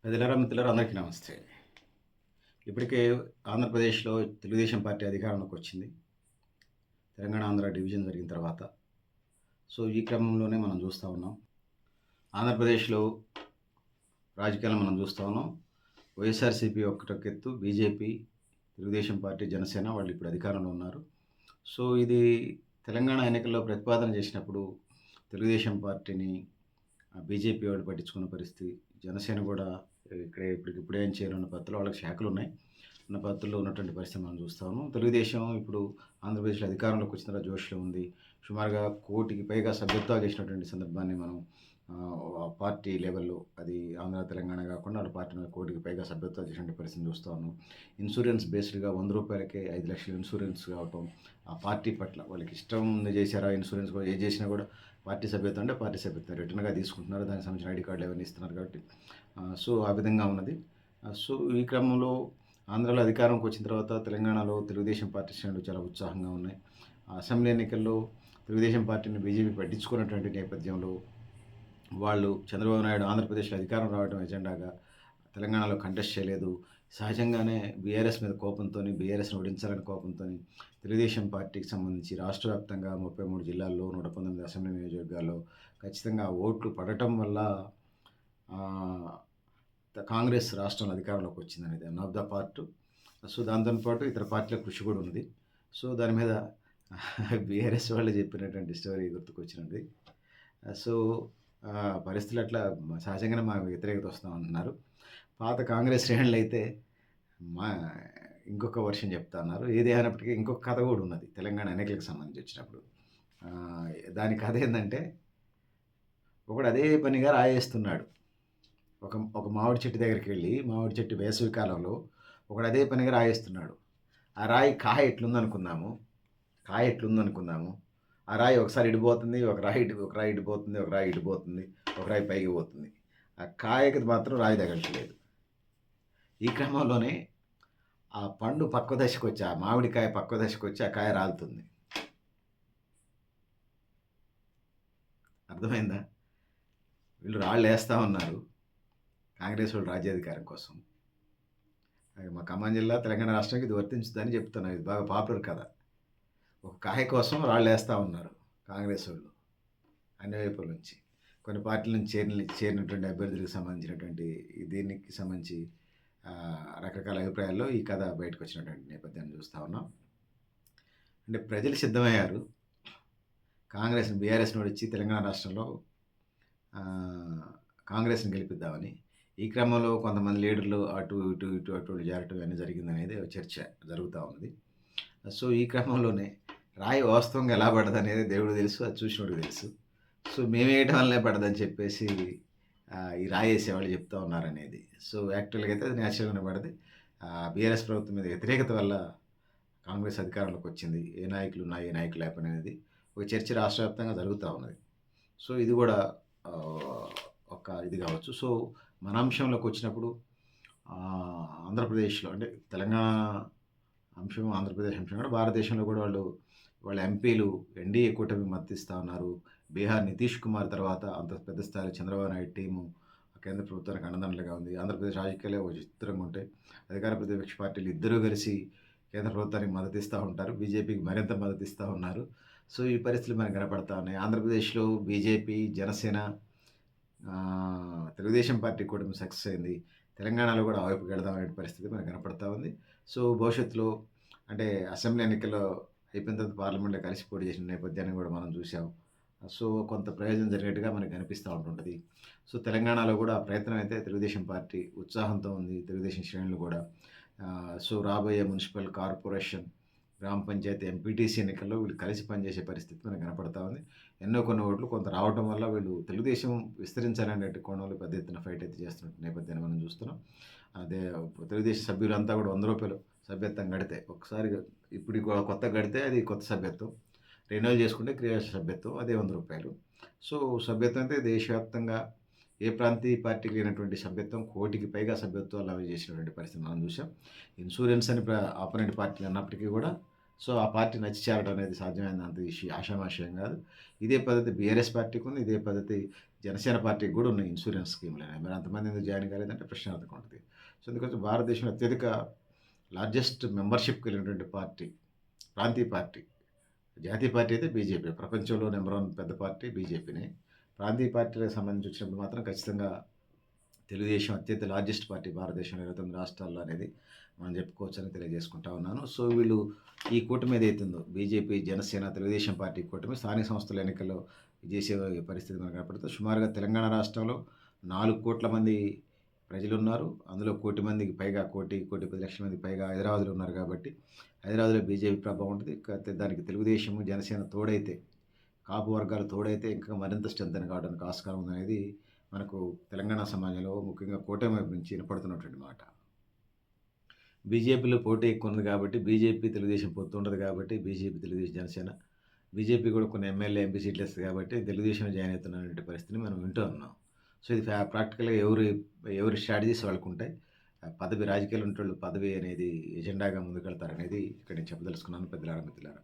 ప్రజలారా, మిత్రులారా అందరికీ నమస్తే. ఇప్పటికే ఆంధ్రప్రదేశ్‌లో తెలుగుదేశం పార్టీ అధికారంలోకి వచ్చింది. తెలంగాణ, ఆంధ్ర డివిజన్ జరిగిన తర్వాత. సో, ఈ క్రమంలోనే మనం చూస్తా ఉన్నాం. ఆంధ్రప్రదేశ్‌లో రాజకీయాలను మనం చూస్తా ఉన్నాం. వైఎస్ఆర్‌సీపీ ఒకటొకెత్తు, బీజేపీ, తెలుగుదేశం పార్టీ, జనసేన వాళ్ళు ఇప్పుడు అధికారంలో ఉన్నారు. సో, ఇది తెలంగాణ ఎన్నికల్లో ప్రతిపాదన చేసినప్పుడు తెలుగుదేశం పార్టీని బీజేపీ వాళ్ళు పట్టించుకున్న పరిస్థితి. జనసేన కూడా ఇక్కడే ఇప్పటికిప్పుడే ఏం చేయాలన్న పద్ధతిలో వాళ్ళకి శాఖలున్నాయి. ఉన్న పద్ధతుల్లో ఉన్నటువంటి పరిస్థితి మనం చూస్తా ఉన్నాం. తెలుగుదేశం ఇప్పుడు ఆంధ్రప్రదేశ్‌లో అధికారంలోకి వచ్చిన తర్వాత జోష్‌లో ఉంది. సుమారుగా 1,00,00,000కి పైగా సభ్యత్వాలు చేసినటువంటి సందర్భాన్ని మనం పార్టీ లెవెల్‌లో అది ఆంధ్ర, తెలంగాణ కాకుండా వాళ్ళ పార్టీ 1,00,00,000కి పైగా సభ్యత్వాలు చేసినటువంటి పరిస్థితిని చూస్తా ఉన్నాం. ఇన్సూరెన్స్ బేస్డ్‌గా రూ. 100కే 5,00,000 ఇన్సూరెన్స్ కావటం, ఆ పార్టీ పట్ల వాళ్ళకి ఇష్టం ఉంది చేశారా ఇన్సూరెన్స్ కూడా ఏది చేసినా కూడా పార్టీ సభ్యత్వం అంటే పార్టీ సభ్యత్వం రిటర్న్‌గా తీసుకుంటున్నారు. దానికి సంబంధించిన ఐడీ కార్డులు అవన్నీ ఇస్తున్నారు కాబట్టి సో, ఆ విధంగా ఉన్నది. సో, ఈ క్రమంలో ఆంధ్రాలో అధికారంలోకి వచ్చిన తర్వాత తెలంగాణలో తెలుగుదేశం పార్టీ శ్రేణులు చాలా ఉత్సాహంగా ఉన్నాయి. అసెంబ్లీ ఎన్నికల్లో తెలుగుదేశం పార్టీని బీజేపీ పట్టించుకున్నటువంటి నేపథ్యంలో వాళ్ళు చంద్రబాబు నాయుడు ఆంధ్రప్రదేశ్‌లో అధికారం రావడం ఎజెండాగా తెలంగాణలో కంటెస్ట్ చేయలేదు. సహజంగానే బీఆర్ఎస్ మీద కోపంతోని, బీఆర్ఎస్‌ని ఓడించాలని కోపంతోని తెలుగుదేశం పార్టీకి సంబంధించి రాష్ట్ర వ్యాప్తంగా 33 జిల్లాల్లో 119 అసెంబ్లీ నియోజకవర్గాల్లో ఖచ్చితంగా ఓట్లు పడటం వల్ల ఆహ్, కాంగ్రెస్ రాష్ట్రంలో అధికారంలోకి వచ్చిందనేది one of the part. So, దాంతోని పాటు ఇతర పార్టీల కృషి కూడా ఉంది. సో, దాని మీద బీఆర్ఎస్ వాళ్ళు చెప్పినటువంటి స్టోరీ గుర్తుకొచ్చినది. సో, పరిస్థితులు అట్లా సహజంగానే మాకు వ్యతిరేకత వస్తామంటున్నారు. పాత కాంగ్రెస్ శ్రేణులైతే మా ఇంకొక వర్షన్ చెప్తా అన్నారు. ఏది అయినప్పటికీ ఇంకొక కథ కూడా ఉన్నది తెలంగాణ ఎన్నికలకు సంబంధించి వచ్చినప్పుడు. దాని కథ ఏందంటే, ఒకడు అదే పనిగా రాయేస్తున్నాడు. ఒక ఒక మామిడి చెట్టు దగ్గరికెళ్ళి, మామిడి చెట్టు వేసవి కాలంలో ఒకడు అదే పనిగా రాయేస్తున్నాడు. ఆ రాయి కాయ ఎట్లుందనుకుందాము. ఆ రాయి ఒకసారి ఇటుపోతుంది, ఒక రాయి ఇటుపోతుంది, ఒక రాయి ఇటుపోతుంది, ఒక రాయి పైకి పోతుంది. ఆ కాయకి మాత్రం రాయి తగలట్లేదు. ఈ క్రమంలోనే ఆ పండు పక్వ దశకొచ్చి, ఆ మామిడికాయ పక్వ దశకొచ్చి ఆ కాయ రాలుతుంది. అర్థమైందా? వీళ్ళు రాళ్ళేస్తా ఉన్నారు. కాంగ్రెస్ వాళ్ళు రాజ్యాధికారం కోసం. మా ఖమ్మం జిల్లా, తెలంగాణ రాష్ట్రానికి ఇది వర్తించుద్దని చెప్తున్నా. ఇది బాగా పాపులర్ కథ. ఒక కాయ కోసం రాళ్ళేస్తా ఉన్నారు కాంగ్రెస్ వోళ్ళు అన్ని వైపుల నుంచి. కొన్ని పార్టీల నుంచి చేరినటువంటి అభ్యర్థులకు సంబంధించినటువంటి దీనికి సంబంధించి రకరకాల అభిప్రాయాల్లో ఈ కథ బయటకొచ్చినటువంటి నేపథ్యాన్ని చూస్తా ఉన్నాం. అంటే ప్రజలు సిద్ధమయ్యారు. బీఆర్ఎస్‌ని ఓడించి తెలంగాణ రాష్ట్రంలో కాంగ్రెస్‌ని గెలిపిద్దామని. ఈ క్రమంలో కొంతమంది లీడర్లు అటు జారటం ఇవన్నీ జరిగిందనేది చర్చ జరుగుతా ఉన్నది. సో, ఈ క్రమంలోనే రాయి వాస్తవంగా ఎలా పడదనేది దేవుడికి తెలుసు. అది చూసినోడికి తెలుసు. సో, మేమేయటం వల్లనే పడదని చెప్పేసి ఈ రాయేసేవాళ్ళు చెప్తా ఉన్నారనేది. సో, యాక్చువల్‌గా అయితే అది న్యాచురల్‌గానే పడది. బీఆర్ఎస్ ప్రభుత్వం మీద వ్యతిరేకత వల్ల కాంగ్రెస్ అధికారంలోకి వచ్చింది. ఏ నాయకులున్నా, ఏ నాయకులు లేకపోయినది ఒక చర్చ రాష్ట్ర వ్యాప్తంగా జరుగుతా ఉన్నది. సో, ఇది కూడా ఒక ఇది కావచ్చు. సో, మన అంశంలోకి వచ్చినప్పుడు ఆంధ్రప్రదేశ్‌లో అంటే తెలంగాణ అంశం, ఆంధ్రప్రదేశ్ అంశం కూడా భారతదేశంలో కూడా వాళ్ళ ఎంపీలు ఎన్డీఏ కూటమికి మద్దతిస్తా ఉన్నారు. బీహార్ నితీష్ కుమార్ తర్వాత అంత పెద్ద స్థాయిలో చంద్రబాబు నాయుడు టీము కేంద్ర ప్రభుత్వానికి అండదండలుగా ఉంది. ఆంధ్రప్రదేశ్ రాజకీయాలే ఒక చిత్రంగా ఉంటాయి. అధికార ప్రతిపక్ష పార్టీలు ఇద్దరూ కలిసి కేంద్ర ప్రభుత్వానికి మద్దతిస్తూ ఉంటారు. బీజేపీకి మరింత మద్దతిస్తూ ఉన్నారు. సో, ఈ పరిస్థితులు మనకు కనపడతా ఉన్నాయి. ఆంధ్రప్రదేశ్‌లో బీజేపీ, జనసేన, తెలుగుదేశం పార్టీ కూటమి సక్సెస్ అయింది. తెలంగాణలో కూడా ఆ వైపుకి వెళదామనే పరిస్థితి మనకు కనపడతా ఉంది. సో, భవిష్యత్తులో అంటే అసెంబ్లీ ఎన్నికల్లో అయిపోయిన తర్వాత పార్లమెంట్‌లో కలిసి పోటీ చేసిన నేపథ్యాన్ని కూడా మనం చూసాం. సో, కొంత ప్రయోజనం జరిగినట్టుగా మనకు కనిపిస్తూ ఉంటుంటది. సో, తెలంగాణలో కూడా ఆ ప్రయత్నం అయితే తెలుగుదేశం పార్టీ ఉత్సాహంతో ఉంది. తెలుగుదేశం శ్రేణులు కూడా. సో, రాబోయే మున్సిపల్ కార్పొరేషన్, గ్రామ పంచాయతీ, ఎంపీటీసీ ఎన్నికల్లో వీళ్ళు కలిసి పనిచేసే పరిస్థితి మనకు కనపడతా ఉంది. కొన్ని ఓట్లు కొంత రావటం వల్ల వీళ్ళు తెలుగుదేశం విస్తరించాలనే కోణంలో పెద్ద ఎత్తున ఫైట్ అయితే చేస్తున్న నేపథ్యాన్ని మనం చూస్తున్నాం. అదే తెలుగుదేశం సభ్యులంతా కూడా రూ. 100 సభ్యత్వం కడితే ఒకసారి ఇప్పుడు కొత్తగా కడితే అది కొత్త సభ్యత్వం. రెన్యువల్ చేసుకుంటే క్రియాశీల సభ్యత్వం అదే రూ. 100. సో, సభ్యత్వం అయితే దేశవ్యాప్తంగా ఏ ప్రాంతీయ పార్టీకి లేనటువంటి సభ్యత్వం 1,00,00,000కి పైగా సభ్యత్వాలు అవి చేసినటువంటి పరిస్థితి మనం చూసాం. ఇన్సూరెన్స్ అని ఆపోనెంట్ పార్టీలు అన్నప్పటికీ కూడా సో, ఆ పార్టీ నచ్చి చేరడం అనేది సాధ్యమైనంత ఆషామాషయం కాదు. ఇదే పద్ధతి బీఆర్ఎస్ పార్టీకి ఉంది. ఇదే పద్ధతి జనసేన పార్టీకి కూడా ఉన్నాయి ఇన్సూరెన్స్ స్కీమ్‌లని. మరి అంతమంది ఎందుకు జాయిన్ కాలేదంటే ప్రశ్నార్థకం ఉంటది. సో, అందుకోసం భారతదేశంలో అత్యధిక లార్జెస్ట్ మెంబర్‌షిప్ కలిగినటువంటి పార్టీ ప్రాంతీయ పార్టీ. జాతీయ పార్టీ అయితే బీజేపీ. ప్రపంచంలో నంబర్ 1 పెద్ద పార్టీ బీజేపీనే. ప్రాంతీయ పార్టీలకు సంబంధించి వచ్చినప్పుడు మాత్రం ఖచ్చితంగా తెలుగుదేశం అత్యంత లార్జెస్ట్ పార్టీ భారతదేశంలో 29 రాష్ట్రాల్లో అనేది మనం చెప్పుకోవచ్చని తెలియజేసుకుంటా ఉన్నాను. సో, వీళ్ళు ఈ కూటమి ఏదైతే ఉందో బీజేపీ, జనసేన, తెలుగుదేశం పార్టీ కూటమి స్థానిక సంస్థల ఎన్నికల్లో చేసే పరిస్థితి మనకు కనపడుతుంది. సుమారుగా తెలంగాణ రాష్ట్రంలో 4,00,00,000 మంది ప్రజలున్నారు. అందులో 1,00,00,000 మందికి పైగా 1,10,00,000 మందికి పైగా హైదరాబాద్‌లో ఉన్నారు కాబట్టి హైదరాబాద్‌లో బీజేపీ ప్రభావం ఉంటది. కాకపోతే దానికి తెలుగుదేశం, జనసేన తోడైతే కాపు వర్గాలు తోడైతే ఇంకా మరింత స్ట్రెంథెన్ కావడానికి ఆస్కారం ఉందనేది మనకు తెలంగాణ సమాజంలో ముఖ్యంగా కూటమి వైపు నుంచి వినపడుతున్నటువంటి మాట. బీజేపీలో పోటీ ఎక్కువ ఉంది కాబట్టి బీజేపీ, తెలుగుదేశం పొత్తు ఉండదు కాబట్టి బీజేపీ, తెలుగుదేశం, జనసేన బీజేపీ కూడా కొన్ని ఎమ్మెల్యే, ఎంపీ సీట్లు ఇస్తది కాబట్టి తెలుగుదేశంలో జాయిన్ అవుతున్నటువంటి పరిస్థితిని మనం వింటూ ఉన్నాం. సో, ఇది ప్రాక్టికల్‌గా ఎవరి స్ట్రాటజీస్ వాళ్ళకుంటాయి. పదవి రాజకీయాలు ఉన్నోళ్ళు పదవి అనేది ఎజెండాగా ముందుకెళ్తారనేది ఇక్కడ నేను చెప్పదలుచుకున్నాను పెద్దలారా, మిత్రులారా.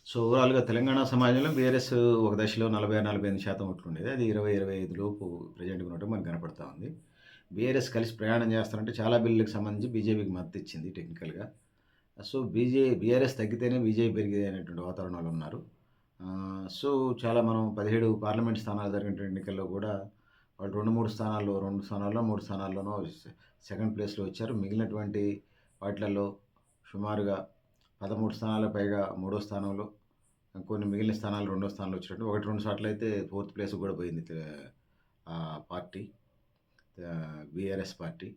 సో, ఓవరాల్‌గా తెలంగాణ సమాజంలో బీఆర్ఎస్ ఒక దశలో 40-45% ఓట్లుండేది. అది 20-25 లోపు ప్రెజెంట్‌గా ఉన్నట్టు మనకు కనపడతా ఉంది. బీఆర్ఎస్ కలిసి ప్రయాణం చేస్తారంటే చాలా బిల్లులకు సంబంధించి బీజేపీకి మద్దతిచ్చింది టెక్నికల్‌గా. సో, బీఆర్ఎస్ తగ్గితేనే బీజేపీ పెరిగేది అనేటువంటి వాతావరణంలో ఉన్నారు. సో, చాలా మనం 17 పార్లమెంట్ స్థానాలు జరిగినటువంటి ఎన్నికల్లో కూడా వాళ్ళు 2 స్థానాల్లో 2 స్థానాల్లో, 3 స్థానాల్లోనో సెకండ్ ప్లేస్‌లో వచ్చారు. మిగిలినటువంటి వాటిలలో సుమారుగా 13 స్థానాలకు పైగా మూడో స్థానంలో, కొన్ని మిగిలిన స్థానాలు రెండో స్థానంలో వచ్చినట్టు 1, 2 సార్లయితే ఫోర్త్ ప్లేస్‌కి కూడా పోయింది పార్టీ బీఆర్ఎస్ పార్టీ.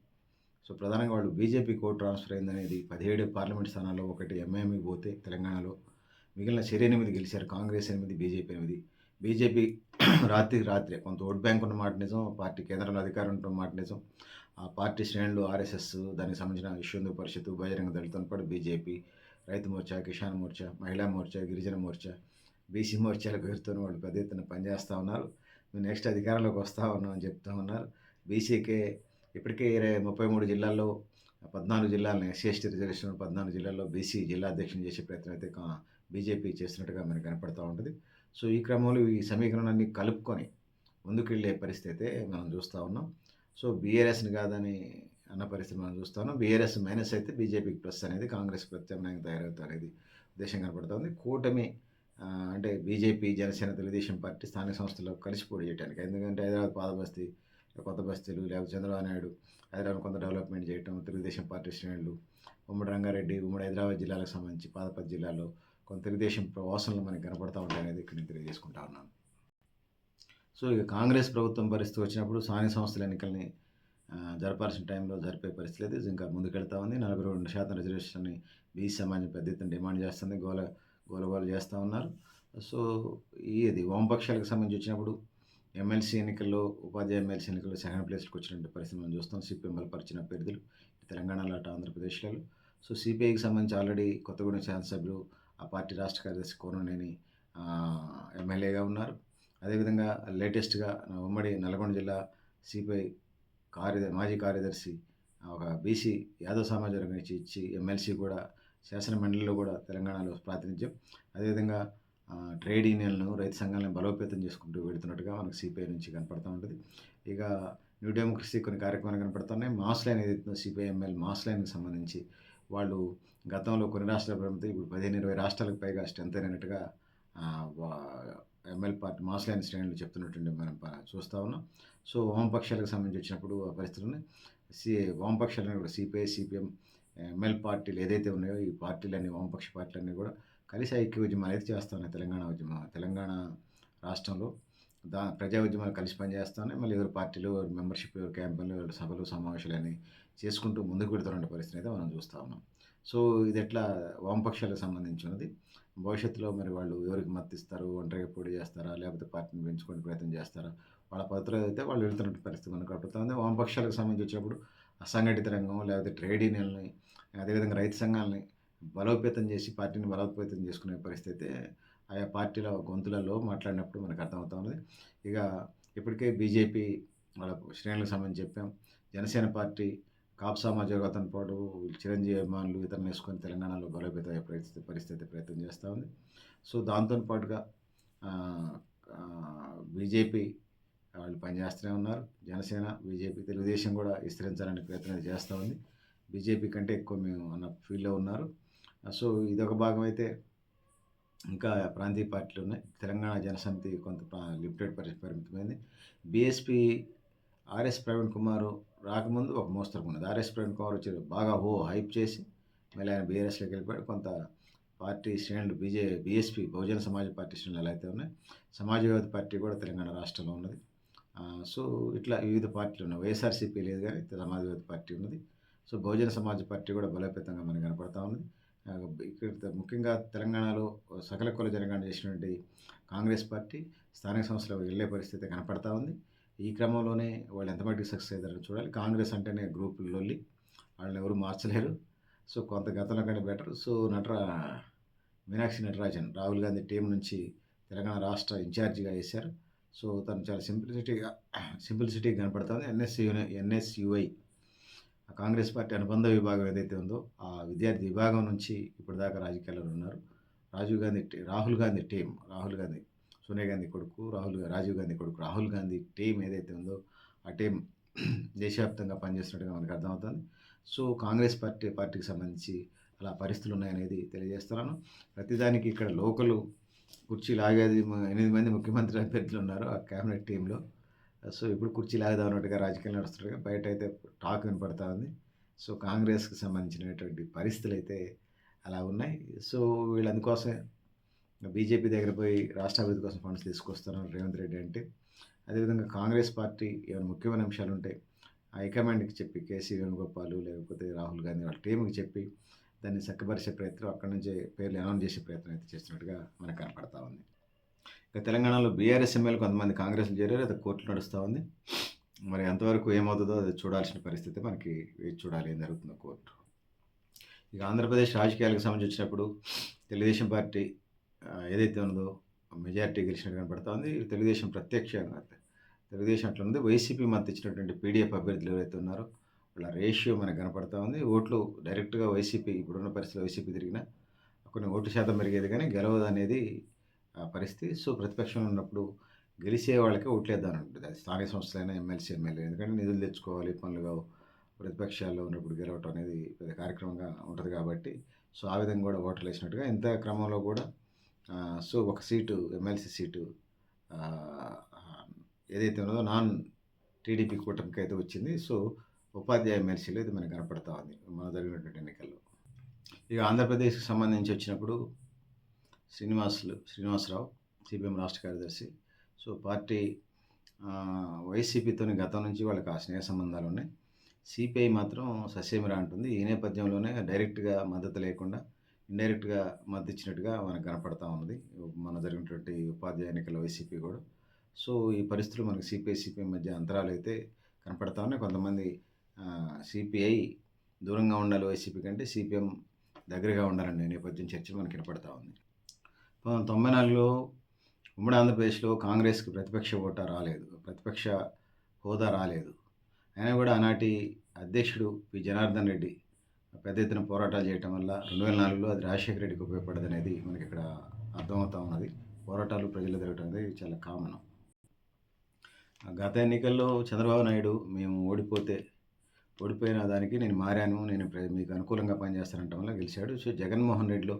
సో, ప్రధానంగా వాళ్ళు బీజేపీ కోడ్ ట్రాన్స్‌ఫర్ అయిందనేది 17 పార్లమెంట్ స్థానాల్లో ఒకటి ఎంఐఎంకి పోతే తెలంగాణలో మిగిలిన 8 గెలిచారు. కాంగ్రెస్ 8, బీజేపీ 8. బీజేపీ రాత్రికి రాత్రే కొంత ఓట్ బ్యాంక్ ఉన్న మాట నిజం. పార్టీ కేంద్రంలో అధికారం ఉన్న మాట నిజం. ఆ పార్టీ శ్రేణులు ఆర్ఎస్ఎస్, దానికి సంబంధించిన విశ్వ హిందూ పరిషత్, బజరంగ దళ్, పాటు బీజేపీ, రైతు మోర్చా, కిసాన్ మోర్చా, మహిళా మోర్చా, గిరిజన మోర్చా, బీసీ మోర్చాల పేరుతోని వాళ్ళు పెద్ద ఎత్తున పనిచేస్తూ ఉన్నారు. మేము నెక్స్ట్ అధికారంలోకి వస్తా ఉన్నాం అని చెప్తా ఉన్నారు. బీసీకే ఇప్పటికే 33 జిల్లాల్లో 14 జిల్లాలని ఎస్సీ, ఎస్టీ రిజర్వేషన్ 14 జిల్లాల్లో బీసీ జిల్లా అధ్యక్షుని చేసే ప్రయత్నం అయితే బీజేపీ చేస్తున్నట్టుగా మనకు కనపడతా ఉంటుంది. సో, ఈ క్రమంలో ఈ సమీకరణాన్ని కలుపుకొని ముందుకెళ్ళే పరిస్థితి అయితే మనం చూస్తూ ఉన్నాం. సో, బీఆర్ఎస్‌ని కాదని అన్న పరిస్థితి మనం చూస్తా ఉన్నాం. బీఆర్ఎస్ మైనస్ అయితే బీజేపీకి ప్లస్ అనేది కాంగ్రెస్ ప్రత్యామ్నాయంగా తయారవుతా అనేది ఉద్దేశం కనపడతా ఉంది. కూటమి అంటే బీజేపీ, జనసేన, తెలుగుదేశం పార్టీ స్థానిక సంస్థల్లో కలిసి పోటీ చేయడానికి. ఎందుకంటే హైదరాబాద్ పాతబస్తీ, కొత్త బస్తీలు, లేకపోతే చంద్రబాబు నాయుడు హైదరాబాద్ కొంత డెవలప్మెంట్ చేయటం, తెలుగుదేశం పార్టీ శ్రేణులు, ఉమ్మడి రంగారెడ్డి, ఉమ్మడి హైదరాబాద్ జిల్లాలకు సంబంధించి 10 జిల్లాల్లో కొంత తెలుగుదేశం వాసనలు మనకు కనపడతా ఉంటాయనేది ఇక్కడ నేను తెలియజేసుకుంటా ఉన్నాను. సో, ఇక కాంగ్రెస్ ప్రభుత్వం పరిస్థితి వచ్చినప్పుడు స్థానిక సంస్థల ఎన్నికల్ని జరపాల్సిన టైంలో జరిపే పరిస్థితి లేదు. ఇంకా ముందుకెళ్తా ఉంది. 42% రిజర్వేషన్ని బీసీ సమాజం పెద్ద ఎత్తున డిమాండ్ చేస్తుంది. గోల చేస్తూ ఉన్నారు. సో, ఇది వామపక్షాలకు సంబంధించి వచ్చినప్పుడు ఎమ్మెల్సీ ఎన్నికల్లో, ఉపాధ్యాయ ఎమ్మెల్సీ ఎన్నికల్లో సెకండ్ ప్లేస్‌కి వచ్చినటువంటి పరిస్థితి మనం చూస్తాం. సిపిఎం బలపరిచిన అభ్యర్థులు తెలంగాణలో అటు ఆంధ్రప్రదేశ్‌లలో. సో, సిపిఐకి సంబంధించి ఆల్రెడీ కొత్తగూడెం శాసనసభ్యులు, ఆ పార్టీ రాష్ట్ర కార్యదర్శి కోననేని ఎమ్మెల్యేగా ఉన్నారు. అదేవిధంగా లేటెస్ట్‌గా ఉమ్మడి నల్గొండ జిల్లా సిపిఐ మాజీ కార్యదర్శి ఒక బీసీ యాదవ్ సామాజిక వర్గం నుంచి ఇచ్చి ఎమ్మెల్సీ కూడా శాసన మండలిలో కూడా తెలంగాణలో ప్రాతినిధ్యం. అదేవిధంగా ట్రేడ్ యూనియన్లను, రైతు సంఘాలను బలోపేతం చేసుకుంటూ వెళుతున్నట్టుగా మనకు సిపిఐ నుంచి కనపడతా ఉంటుంది. ఇక న్యూ డెమోక్రసీ కొన్ని కార్యక్రమాలు కనపడుతున్నాయి. మాస్ లైన్ ఏదైతుందో సిపిఐఎంఎల్ మాస్ లైన్‌కి సంబంధించి వాళ్ళు గతంలో కొన్ని రాష్ట్రాల పరిమితి ఇప్పుడు 15-20 రాష్ట్రాలకు పైగా స్ట్రెంత్ అయినట్టుగా ఎంఎల్ పార్టీ మాస్ లైన్ శ్రేణులు చెప్తున్నటువంటి మనం చూస్తూ ఉన్నాం. సో, వామపక్షాలకు సంబంధించి వచ్చినప్పుడు ఆ పరిస్థితులని వామపక్షాలను కూడా సిపిఐ, సిపిఎం, ఎంఎల్ పార్టీలు ఏదైతే ఉన్నాయో ఈ పార్టీలన్నీ వామపక్ష పార్టీలన్నీ కూడా కలిసి ఐక్య ఉద్యమాలు అయితే చేస్తా ఉన్నాయి. తెలంగాణ రాష్ట్రంలో ప్రజా ఉద్యమాలు కలిసి పనిచేస్తానే మళ్ళీ ఎవరి పార్టీలు, ఎవరి మెంబర్షిప్, ఎవరి క్యాంపెయిన్లు, ఎవరి సభలు, సమావేశాలని చేసుకుంటూ ముందుకు పెడుతున్న పరిస్థితిని అయితే మనం చూస్తూ ఉన్నాం. సో, ఇది ఎట్లా వామపక్షాలకు సంబంధించి ఉన్నది. భవిష్యత్తులో మరి వాళ్ళు ఎవరికి మద్దతిస్తారు, ఒంటరిగా పోటీ చేస్తారా, లేకపోతే పార్టీని పెంచుకునే ప్రయత్నం చేస్తారా, వాళ్ళ పద్ధతిలో అయితే వాళ్ళు వెళ్తున్న పరిస్థితి మనకు కనపడుతుంది. వామపక్షాలకు సంబంధించి వచ్చినప్పుడు అసంఘటిత రంగం, లేకపోతే ట్రేడ్ యూనియన్‌ని, అదేవిధంగా రైతు సంఘాలని బలోపేతం చేసి పార్టీని బలోపేతం చేసుకునే పరిస్థితి ఆయా పార్టీల గొంతులలో మాట్లాడినప్పుడు మనకు అర్థమవుతా ఉన్నది. ఇక ఇప్పటికే బీజేపీ వాళ్ళ శ్రేణులకు సంబంధించి చెప్పాం. జనసేన పార్టీ కాపు సామాజిక వర్గంతో పాటు చిరంజీవి అభిమానులు ఇతరులను వేసుకొని తెలంగాణలో బలోపేతమయ్యే పరిస్థితి ప్రయత్నం చేస్తూ ఉంది. సో దాంతో పాటుగా బీజేపీ వాళ్ళు పనిచేస్తూనే ఉన్నారు. జనసేన, బీజేపీ, తెలుగుదేశం కూడా విస్తరించాలనే ప్రయత్నం చేస్తూ ఉంది. బీజేపీ కంటే ఎక్కువ మేము అన్న ఫీల్డ్లో ఉన్నారు. సో ఇదొక భాగం అయితే ఇంకా ప్రాంతీయ పార్టీలు ఉన్నాయి. తెలంగాణ జనసమితి కొంత లిమిటెడ్ పరిమితమైంది. బీఎస్పీ ఆర్ఎస్ ప్రవీణ్ కుమార్ రాకముందు ఒక మోస్తరు ఉన్నది. ఆర్ఎస్ ప్రవీణ్ కుమార్ వచ్చి బాగా హైప్ చేసి మళ్ళీ ఆయన బీఆర్ఎస్లోకి వెళ్ళిపోయాడు. కొంత పార్టీ శ్రేణులు బీఎస్పీ బహుజన సమాజ్ పార్టీ శ్రేణులు ఎలా అయితే ఉన్నాయి, సమాజ్వాదీ పార్టీ కూడా తెలంగాణ రాష్ట్రంలో ఉన్నది. సో ఇట్లా వివిధ పార్టీలు ఉన్నాయి. వైఎస్ఆర్సీపీ లేదు కానీ సమాజ్వాదీ పార్టీ ఉన్నది. సో బహుజన సమాజ్ పార్టీ కూడా బలోపేతంగా మనకు కనపడతా ఉన్నది. ఇక్కడ ముఖ్యంగా తెలంగాణలో సకల కుల జనగణన చేసినటువంటి కాంగ్రెస్ పార్టీ స్థానిక సంస్థలకు వెళ్ళే పరిస్థితి కనపడతా ఉంది. ఈ క్రమంలోనే వాళ్ళు ఎంత మటుకు సక్సెస్ అవుతారో చూడాలి. కాంగ్రెస్ అంటేనే గ్రూపుల్లోళ్ళి వాళ్ళని ఎవరు మార్చలేరు. సో కొంత గతంలో కంటే better. So Meenakshi Natarajan Rahul Gandhi team నుంచి తెలంగాణ రాష్ట్ర ఇన్ఛార్జిగా వేశారు. సో తను చాలా సింప్లిసిటీగా కనపడుతుంది. ఎన్ఎస్యుఐ కాంగ్రెస్ పార్టీ అనుబంధ విభాగం ఏదైతే ఉందో ఆ విద్యార్థి విభాగం నుంచి ఇప్పటిదాకా రాజకీయాల్లో ఉన్నారు. రాహుల్ గాంధీ టీం, సోనియా గాంధీ కొడుకు రాజీవ్ గాంధీ కొడుకు రాహుల్ గాంధీ టీం ఏదైతే ఉందో ఆ టీం దేశవ్యాప్తంగా పనిచేస్తున్నట్టుగా మనకు అర్థమవుతుంది. సో కాంగ్రెస్ పార్టీకి సంబంధించి అలా పరిస్థితులు ఉన్నాయనేది తెలియజేస్తున్నాను. ప్రతిదానికి ఇక్కడ లోకల్ కుర్చీ లాగేది 8 మంది ముఖ్యమంత్రి అభ్యర్థులు ఉన్నారు ఆ క్యాబినెట్ టీంలో. సో ఇప్పుడు కుర్చీ లాగదాం అన్నట్టుగా రాజకీయాలు నడుస్తుండగా బయట అయితే టాక్ వినపడతా ఉంది. సో కాంగ్రెస్కి సంబంధించినటువంటి పరిస్థితులు అయితే అలా ఉన్నాయి. సో వీళ్ళు అందుకోసమే బీజేపీ దగ్గర పోయి రాష్ట్ర అభివృద్ధి కోసం ఫండ్స్ తీసుకొస్తున్నారు రేవంత్ రెడ్డి అంటే. అదేవిధంగా కాంగ్రెస్ పార్టీ ఏమైనా ముఖ్యమైన అంశాలు ఉంటే హైకమాండ్కి చెప్పి కేసీ వేణుగోపాల్ లేకపోతే రాహుల్ గాంధీ వాళ్ళ టీంకి చెప్పి దాన్ని చక్కబరిచే ప్రయత్నం, అక్కడి నుంచే పేర్లు అనౌన్స్ చేసే ప్రయత్నం అయితే చేస్తున్నట్టుగా మనకు కనపడతా ఉంది. ఇక తెలంగాణలో బీఆర్ఎస్ ఎమ్మెల్యే కొంతమంది కాంగ్రెస్లో చేరారు. అది కోర్టులో నడుస్తూ ఉంది. మరి ఎంతవరకు ఏమవుతుందో అది చూడాల్సిన పరిస్థితి, మనకి వేచి చూడాలి ఏం జరుగుతుందో కోర్టు. ఇక ఆంధ్రప్రదేశ్ రాజకీయాలకు సంబంధించినప్పుడు తెలుగుదేశం పార్టీ ఏదైతే ఉన్నదో మెజారిటీ గెలిచినట్టు కనపడతా ఉంది. తెలుగుదేశం అట్లా ఉంది. వైసీపీ మద్దతు ఇచ్చినటువంటి పీడీఎఫ్ అభ్యర్థులు ఎవరైతే ఉన్నారో వాళ్ళ రేషియో మనకు కనపడతా ఉంది. ఓట్లు డైరెక్ట్గా వైసీపీ ఇప్పుడున్న పరిస్థితిలో వైసీపీ తిరిగినా కొన్ని ఓటు శాతం పెరిగేది కానీ గెలవదు అనేది పరిస్థితి. సో ప్రతిపక్షంలో ఉన్నప్పుడు గెలిచే వాళ్ళకే ఓట్లేద్దాం ఉంటుంది. అది స్థానిక సంస్థలైనా ఎమ్మెల్యే, ఎందుకంటే నిధులు తెచ్చుకోవాలి, పనులుగా ప్రతిపక్షాల్లో ఉన్నప్పుడు గెలవటం అనేది పెద్ద కార్యక్రమంగా ఉంటుంది కాబట్టి సో ఆ విధంగా కూడా ఓట్లు వేసినట్టుగా ఇంత క్రమంలో కూడా సో ఒక సీటు ఎమ్మెల్సీ సీటు ఏదైతే ఉన్నదో నాన్ టీడీపీ కూటమికి అయితే వచ్చింది. సో ఉపాధ్యాయ ఎమ్మెల్సీలో ఇది మనకు కనపడతా ఉంది మన జరిగినటువంటి ఎన్నికల్లో. ఇక ఆంధ్రప్రదేశ్కి సంబంధించి వచ్చినప్పుడు శ్రీనివాసరావు సిపిఎం రాష్ట్ర కార్యదర్శి. సో పార్టీ వైసీపీతోని గతం నుంచి వాళ్ళకి ఆ స్నేహ సంబంధాలు ఉన్నాయి. సిపిఐ మాత్రం ససేమిరా అంటుంది. ఈ నేపథ్యంలోనే డైరెక్ట్గా మద్దతు లేకుండా ఇండైరెక్ట్గా మద్దతు ఇచ్చినట్టుగా మనకు కనపడతా ఉన్నది మన జరిగినటువంటి ఉపాధ్యాయ ఎన్నికల వైసీపీ కూడా. సో ఈ పరిస్థితులు మనకి సిపిఐ మధ్య అంతరాలు అయితే కనపడతా ఉన్నాయి. కొంతమంది సిపిఐ దూరంగా ఉండాలి వైసీపీ కంటే, సిపిఎం దగ్గరగా ఉండాలనే నేపథ్యం చర్చలు మనకి కనపడతా ఉంది. 1994లో ఉమ్మడి ఆంధ్రప్రదేశ్లో కాంగ్రెస్కి ప్రతిపక్ష హోదా రాలేదు. అయినా కూడా ఆనాటి అధ్యక్షుడు పి జనార్దన్ రెడ్డి పెద్ద ఎత్తున పోరాటాలు చేయటం వల్ల 2004లో అది రాజశేఖర రెడ్డికి ఉపయోగపడదు అనేది మనకి ఇక్కడ అర్థమవుతా ఉన్నది. పోరాటాలు ప్రజలు జరగటం అనేది చాలా కామన్. గత ఎన్నికల్లో చంద్రబాబు నాయుడు మేము ఓడిపోయిన దానికి నేను మారాను, నేను మీకు అనుకూలంగా పనిచేస్తానంటం వల్ల గెలిచాడు. సో జగన్మోహన్ రెడ్డిలో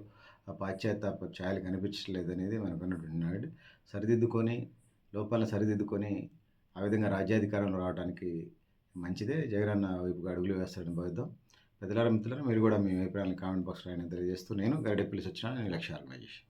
ఆ పాశ్చాత్తాప ఛాయలు కనిపించలేదు అనేది మనకు ఉన్నటువంటి నాయుడు లోపాలను సరిదిద్దుకొని ఆ విధంగా రాజ్యాధికారంలో రావడానికి మంచిదే. జగనన్న వైపుగా అడుగులు వేస్తారని భావిద్దాం. పెద్దలారా మిత్రులారా, మీరు కూడా మీ అభిప్రాయాలను కామెంట్ బాక్స్లో ఆయన తెలియజేస్తూ నేను గరిడెప్పల్లి సత్యనారాయణ, నేను లక్ష్య ఆర్గనైజేషన్.